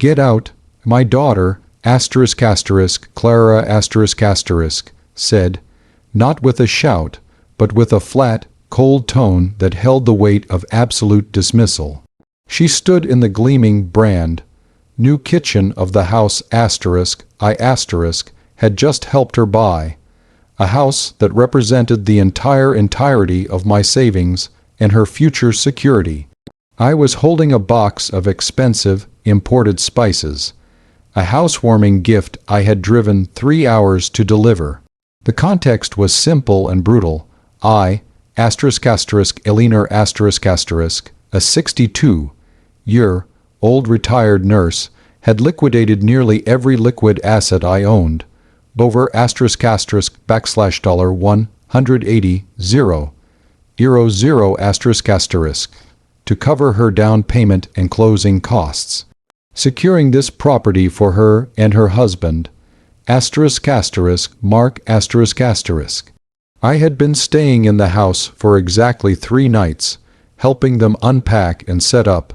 Get out, my daughter, Clara said, not with a shout, but with a flat, cold tone that held the weight of absolute dismissal. She stood in the gleaming brand new kitchen of the house had just helped her buy, a house that represented the entirety of my savings and her future security. I was holding a box of expensive, imported spices, a housewarming gift I had driven 3 hours to deliver. The context was simple and brutal. I, Elinor **, a 62-year-old retired nurse, had liquidated nearly every liquid asset I owned, Bover **, $180,000 to cover her down payment and closing costs, securing this property for her and her husband, Mark **. I had been staying in the house for exactly 3 nights, helping them unpack and set up,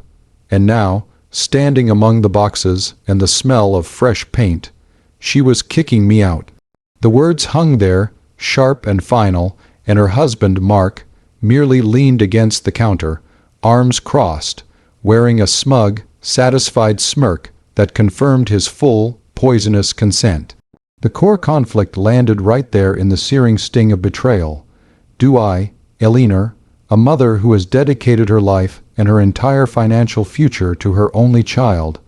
and now, standing among the boxes and the smell of fresh paint, she was kicking me out. The words hung there, sharp and final, and her husband, Mark, merely leaned against the counter, arms crossed, wearing a smug, satisfied smirk that confirmed his full, poisonous consent. The core conflict landed right there in the searing sting of betrayal. Do I, Elinor, a mother who has dedicated her life and her entire financial future to her only child,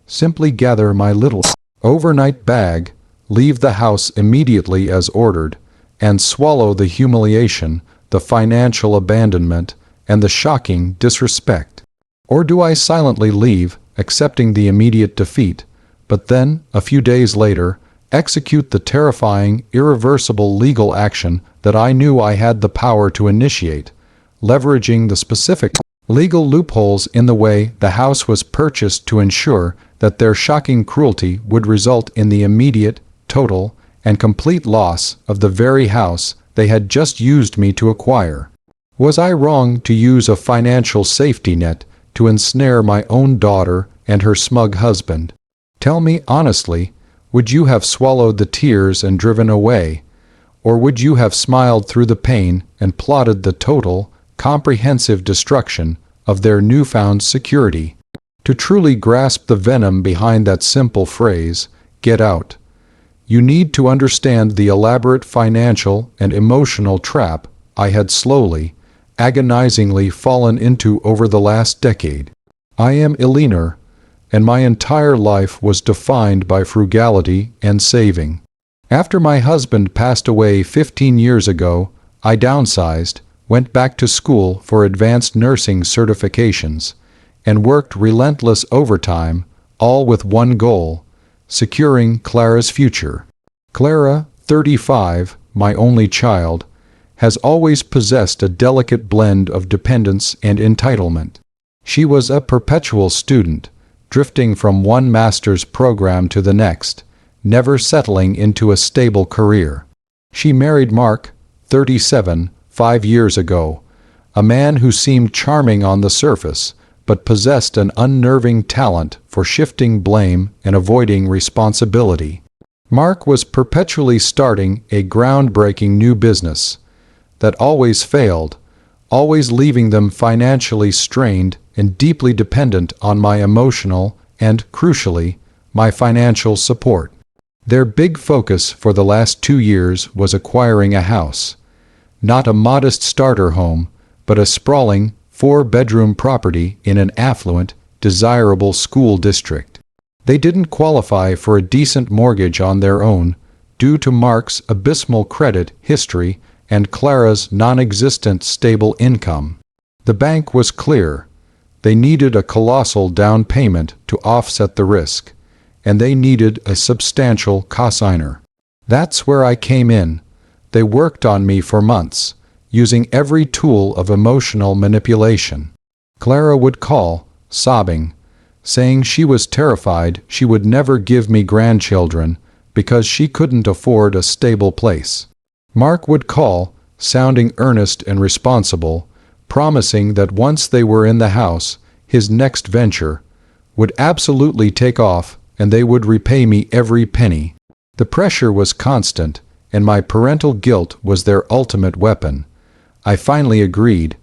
simply gather my little overnight bag, leave the house immediately as ordered, and swallow the humiliation, the financial abandonment, and the shocking disrespect? Or do I silently leave, accepting the immediate defeat, but then, a few days later, execute the terrifying, irreversible legal action that I knew I had the power to initiate, leveraging the specific legal loopholes in the way the house was purchased to ensure that their shocking cruelty would result in the immediate, total, and complete loss of the very house they had just used me to acquire? Was I wrong to use a financial safety net to ensnare my own daughter and her smug husband? Tell me honestly, would you have swallowed the tears and driven away, or would you have smiled through the pain and plotted the total, comprehensive destruction of their newfound security? To truly grasp the venom behind that simple phrase, get out, you need to understand the elaborate financial and emotional trap I had slowly, agonizingly fallen into over the last decade. I am Elinor, and my entire life was defined by frugality and saving. After my husband passed away 15 years ago, I downsized, went back to school for advanced nursing certifications, and worked relentless overtime, all with one goal: securing Clara's future. Clara, 35, my only child, has always possessed a delicate blend of dependence and entitlement. She was a perpetual student, drifting from one master's program to the next, never settling into a stable career. She married Mark, 37, 5 years ago, a man who seemed charming on the surface, but possessed an unnerving talent for shifting blame and avoiding responsibility. Mark was perpetually starting a groundbreaking new business that always failed, always leaving them financially strained and deeply dependent on my emotional and, crucially, my financial support. Their big focus for the last 2 years was acquiring a house, not a modest starter home, but a sprawling, 4-bedroom property in an affluent, desirable school district. They didn't qualify for a decent mortgage on their own, due to Mark's abysmal credit history and Clara's non-existent stable income. The bank was clear. They needed a colossal down payment to offset the risk, and they needed a substantial cosigner. That's where I came in. They worked on me for months, using every tool of emotional manipulation. Clara would call, sobbing, saying she was terrified she would never give me grandchildren because she couldn't afford a stable place. Mark would call, sounding earnest and responsible, promising that once they were in the house, his next venture, would absolutely take off, and they would repay me every penny. The pressure was constant, and my parental guilt was their ultimate weapon. I finally agreed.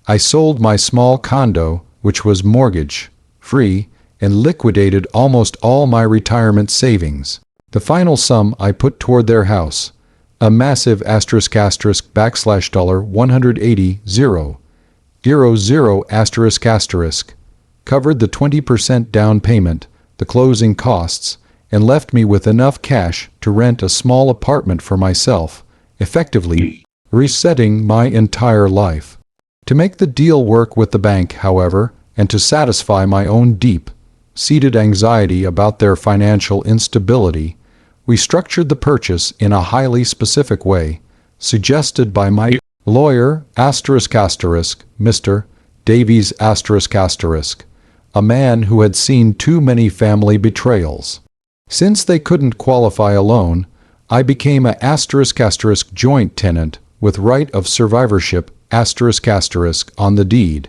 I sold my small condo, which was mortgage-free, and liquidated almost all my retirement savings. The final sum I put toward their house, a massive $180,000, covered the 20% down payment, the closing costs, and left me with enough cash to rent a small apartment for myself, effectively resetting my entire life. To make the deal work with the bank, however, and to satisfy my own deep-seated anxiety about their financial instability, we structured the purchase in a highly specific way, suggested by my lawyer, Mr. Davies, a man who had seen too many family betrayals. Since they couldn't qualify a loan, I became a joint tenant with right of survivorship on the deed,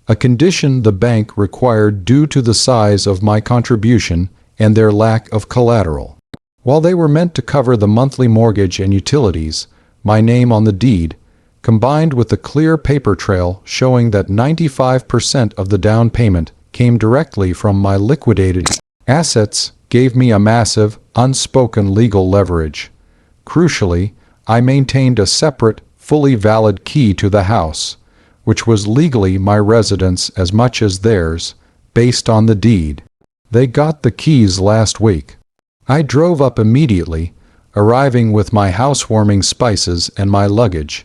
a condition the bank required due to the size of my contribution and their lack of collateral. While they were meant to cover the monthly mortgage and utilities, my name on the deed, combined with the clear paper trail showing that 95% of the down payment came directly from my liquidated assets, gave me a massive, unspoken legal leverage. Crucially, I maintained a separate, fully valid key to the house, which was legally my residence as much as theirs, based on the deed. They got the keys last week. I drove up immediately, arriving with my housewarming spices and my luggage,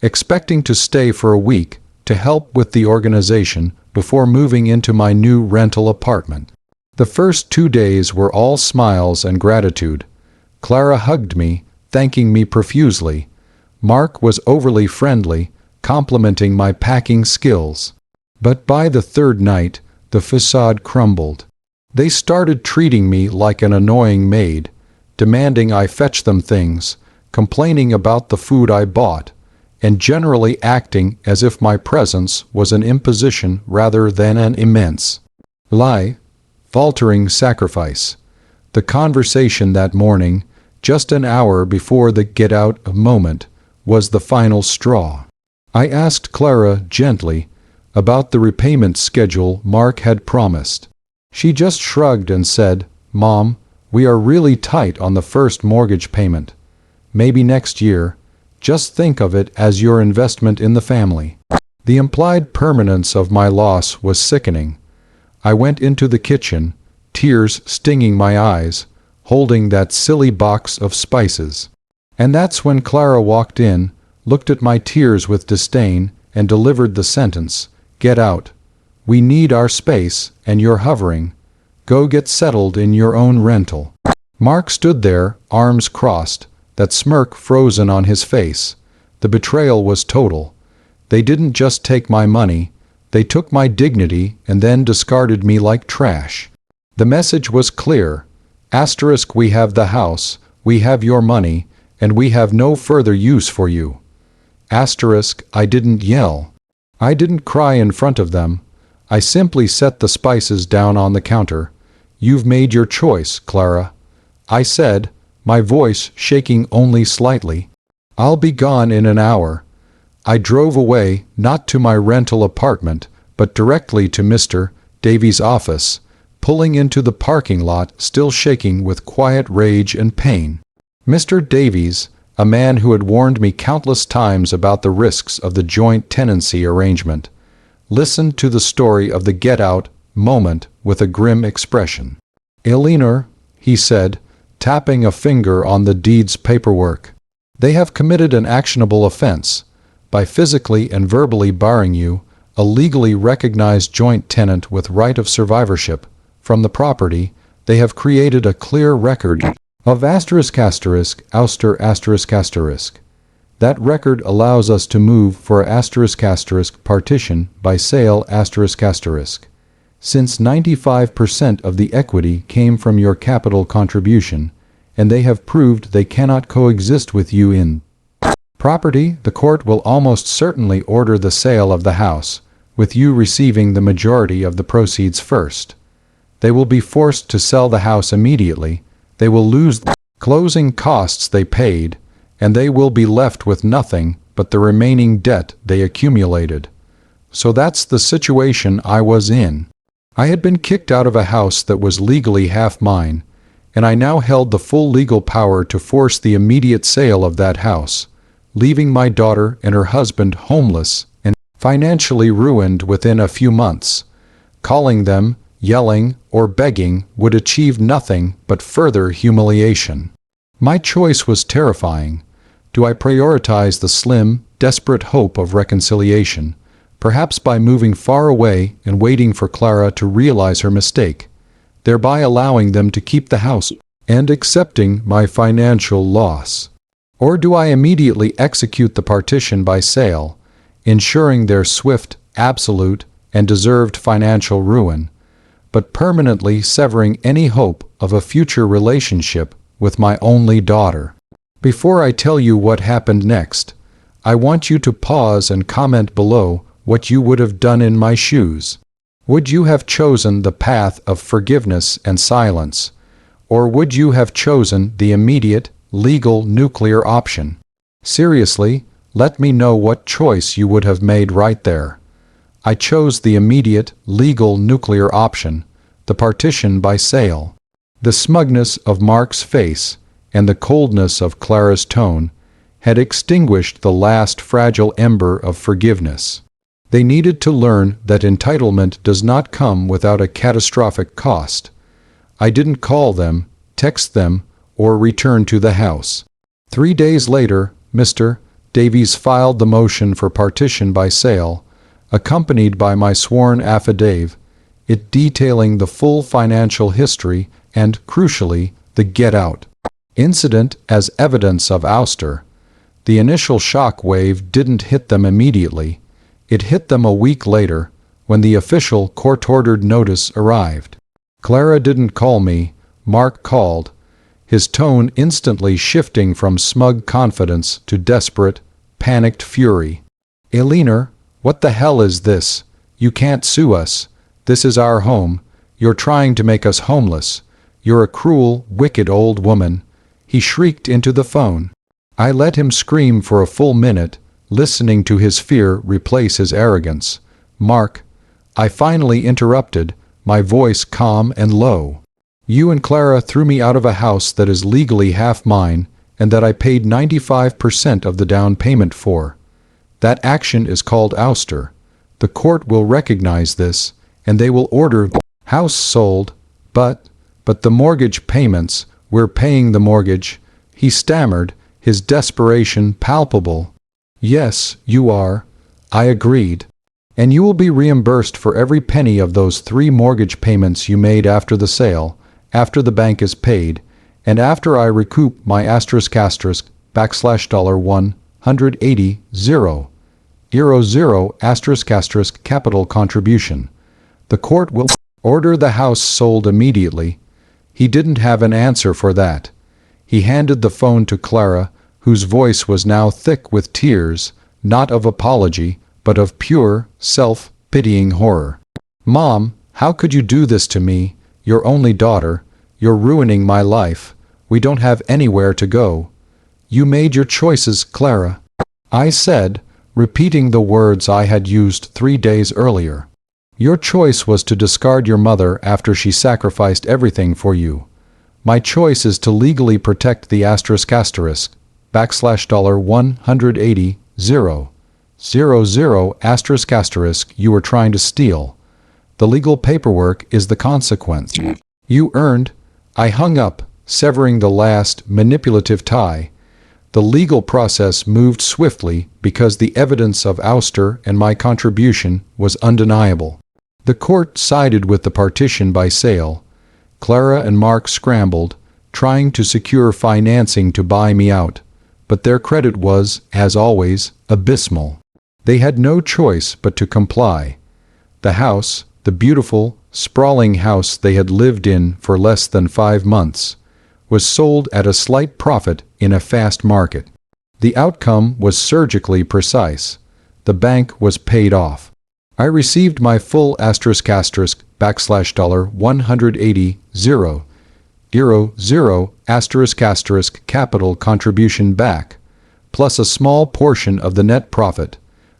expecting to stay for a week to help with the organization before moving into my new rental apartment. The first 2 days were all smiles and gratitude. Clara hugged me, thanking me profusely. Mark was overly friendly, complimenting my packing skills. But by the third night, the facade crumbled. They started treating me like an annoying maid, demanding I fetch them things, complaining about the food I bought, and generally acting as if my presence was an imposition rather than an immense faltering sacrifice. The conversation that morning, just an hour before the get-out moment, was the final straw. I asked Clara gently about the repayment schedule Mark had promised. She just shrugged and said, "Mom, we are really tight on the first mortgage payment. Maybe next year. Just think of it as your investment in the family." The implied permanence of my loss was sickening. I went into the kitchen, tears stinging my eyes, holding that silly box of spices. And that's when Clara walked in, looked at my tears with disdain, and delivered the sentence, "Get out. We need our space, and you're hovering. Go get settled in your own rental." Mark stood there, arms crossed, that smirk frozen on his face. The betrayal was total. They didn't just take my money, they took my dignity and then discarded me like trash. The message was clear. We have the house, we have your money, and we have no further use for you. I didn't yell. I didn't cry in front of them. I simply set the spices down on the counter. "You've made your choice, Clara," I said, my voice shaking only slightly. "I'll be gone in an hour." I drove away, not to my rental apartment, but directly to Mr. Davies' office, pulling into the parking lot still shaking with quiet rage and pain. Mr. Davies, a man who had warned me countless times about the risks of the joint tenancy arrangement, listened to the story of the get-out moment with a grim expression. "Eleanor," he said, tapping a finger on the deed's paperwork, "they have committed an actionable offense. By physically and verbally barring you, a legally recognized joint tenant with right of survivorship, from the property, they have created a clear record of ****. That record allows us to move for a *** partition by sale ***. Since 95% of the equity came from your capital contribution, and they have proved they cannot coexist with you in property, the court will almost certainly order the sale of the house, with you receiving the majority of the proceeds first. They will be forced to sell the house immediately, they will lose the closing costs they paid, and they will be left with nothing but the remaining debt they accumulated. So that's the situation I was in. I had been kicked out of a house that was legally half mine, and I now held the full legal power to force the immediate sale of that house, leaving my daughter and her husband homeless and financially ruined within a few months. Calling them, yelling, or begging would achieve nothing but further humiliation. My choice was terrifying. Do I prioritize the slim, desperate hope of reconciliation, perhaps by moving far away and waiting for Clara to realize her mistake, thereby allowing them to keep the house and accepting my financial loss? Or do I immediately execute the partition by sale, ensuring their swift, absolute, and deserved financial ruin, but permanently severing any hope of a future relationship with my only daughter? Before I tell you what happened next, I want you to pause and comment below what you would have done in my shoes. Would you have chosen the path of forgiveness and silence, or would you have chosen the immediate, legal nuclear option? Seriously, let me know what choice you would have made right there. I chose the immediate, legal nuclear option, the partition by sale. The smugness of Mark's face and the coldness of Clara's tone had extinguished the last fragile ember of forgiveness. They needed to learn that entitlement does not come without a catastrophic cost. I didn't call them, text them, or return to the house. 3 days later, Mr. Davies filed the motion for partition by sale, accompanied by my sworn affidavit, it detailing the full financial history and, crucially, the get-out incident as evidence of ouster. The initial shock wave didn't hit them immediately. It hit them a week later, when the official court-ordered notice arrived. Clara didn't call me, Mark called, his tone instantly shifting from smug confidence to desperate, panicked fury. "Eleanor, what the hell is this? You can't sue us. This is our home. You're trying to make us homeless. You're a cruel, wicked old woman," he shrieked into the phone. I let him scream for a full minute, listening to his fear replace his arrogance. "Mark," I finally interrupted, my voice calm and low. "You and Clara threw me out of a house that is legally half mine and that I paid 95% of the down payment for. That action is called ouster. The court will recognize this, and they will order the house sold, but the mortgage payments, we're paying the mortgage," he stammered, his desperation palpable. "Yes, you are," I agreed. "And you will be reimbursed for every penny of those 3 mortgage payments you made after the sale, after the bank is paid, and after I recoup my $180,000 capital contribution. The court will order the house sold immediately." He didn't have an answer for that. He handed the phone to Clara, whose voice was now thick with tears, not of apology, but of pure, self-pitying horror. "Mom, how could you do this to me? Your only daughter. You're ruining my life. We don't have anywhere to go." "You made your choices, Clara," I said, repeating the words I had used 3 days earlier. "Your choice was to discard your mother after she sacrificed everything for you. My choice is to legally protect the $180,000 you were trying to steal. The legal paperwork is the consequence. You earned." I hung up, severing the last manipulative tie. The legal process moved swiftly because the evidence of ouster and my contribution was undeniable. The court sided with the partition by sale. Clara and Mark scrambled, trying to secure financing to buy me out, but their credit was, as always, abysmal. They had no choice but to comply. The house, the beautiful, sprawling house they had lived in for less than 5 months, was sold at a slight profit in a fast market. The outcome was surgically precise. The bank was paid off. I received my full $180,000 capital contribution back, plus a small portion of the net profit,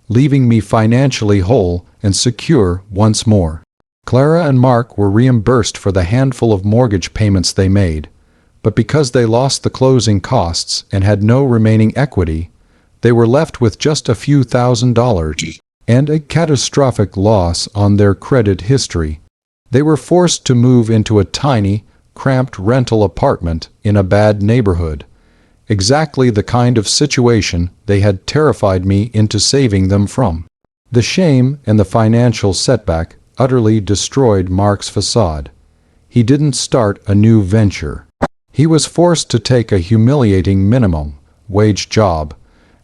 leaving me financially whole and secure once more. Clara and Mark were reimbursed for the handful of mortgage payments they made, but because they lost the closing costs and had no remaining equity, they were left with just a few $1,000s and a catastrophic loss on their credit history. They were forced to move into a tiny, cramped rental apartment in a bad neighborhood, exactly the kind of situation they had terrified me into saving them from. The shame and the financial setback utterly destroyed Mark's facade. He didn't start a new venture. He was forced to take a humiliating minimum wage job,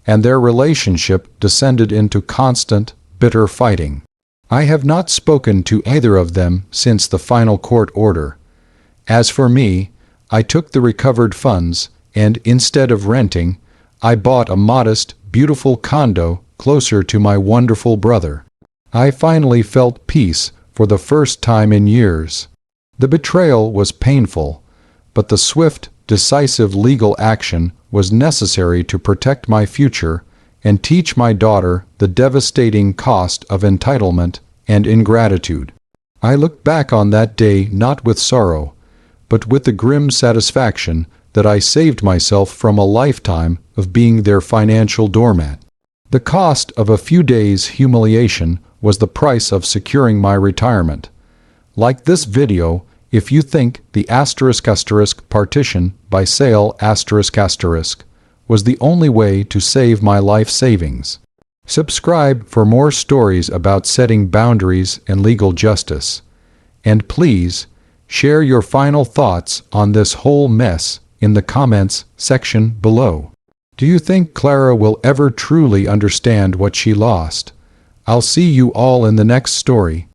and their relationship descended into constant, bitter fighting. I have not spoken to either of them since the final court order. As for me, I took the recovered funds, and instead of renting, I bought a modest, beautiful condo closer to my wonderful brother. I finally felt peace for the first time in years. The betrayal was painful, but the swift, decisive legal action was necessary to protect my future and teach my daughter the devastating cost of entitlement and ingratitude. I look back on that day not with sorrow, but with the grim satisfaction that I saved myself from a lifetime of being their financial doormat. The cost of a few days' humiliation was the price of securing my retirement. Like this video, if you think the ** partition by sale ** was the only way to save my life savings. Subscribe for more stories about setting boundaries and legal justice. And please, share your final thoughts on this whole mess in the comments section below. Do you think Clara will ever truly understand what she lost? I'll see you all in the next story.